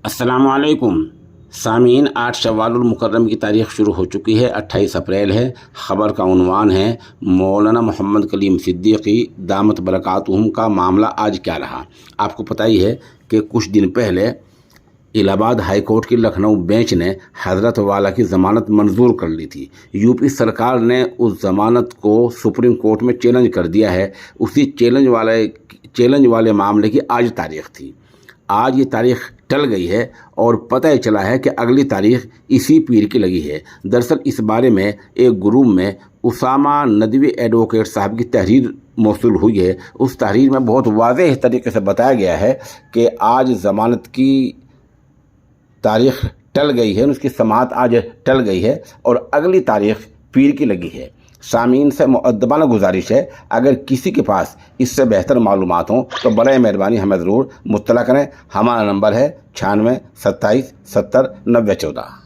अस्सलाम वालेकुम सामीन। 8 शव्वालुल मुकर्रम की तारीख़ शुरू हो चुकी है। 28 अप्रैल है। ख़बर का उन्वान है मौलाना मोहम्मद कलीम सिद्दीकी दामत बरकातुहुम का मामला आज क्या रहा। आपको पता ही है कि कुछ दिन पहले इलाहाबाद हाई कोर्ट की लखनऊ बेंच ने हज़रत वाला की ज़मानत मंजूर कर ली थी। यूपी सरकार ने उस ज़मानत को सुप्रीम कोर्ट में चैलेंज कर दिया है। उसी चैलेंज वाले मामले की आज तारीख़ थी। आज ये तारीख़ टल गई है और पता ही चला है कि अगली तारीख़ इसी पीर की लगी है। दरअसल इस बारे में एक ग्रुप में उसामा नदवी एडवोकेट साहब की तहरीर मौसूल हुई है। उस तहरीर में बहुत वाज़ेह तरीके से बताया गया है कि आज ज़मानत की तारीख़ टल गई है, उसकी समाअत आज टल गई है और अगली तारीख़ पीर की लगी है। सामीन से मुअद्दबाना गुजारिश है, अगर किसी के पास इससे बेहतर मालूमात हों तो बराए मेहरबानी हमें ज़रूर मुत्तला करें। हमारा नंबर है 96 27 70 90 14।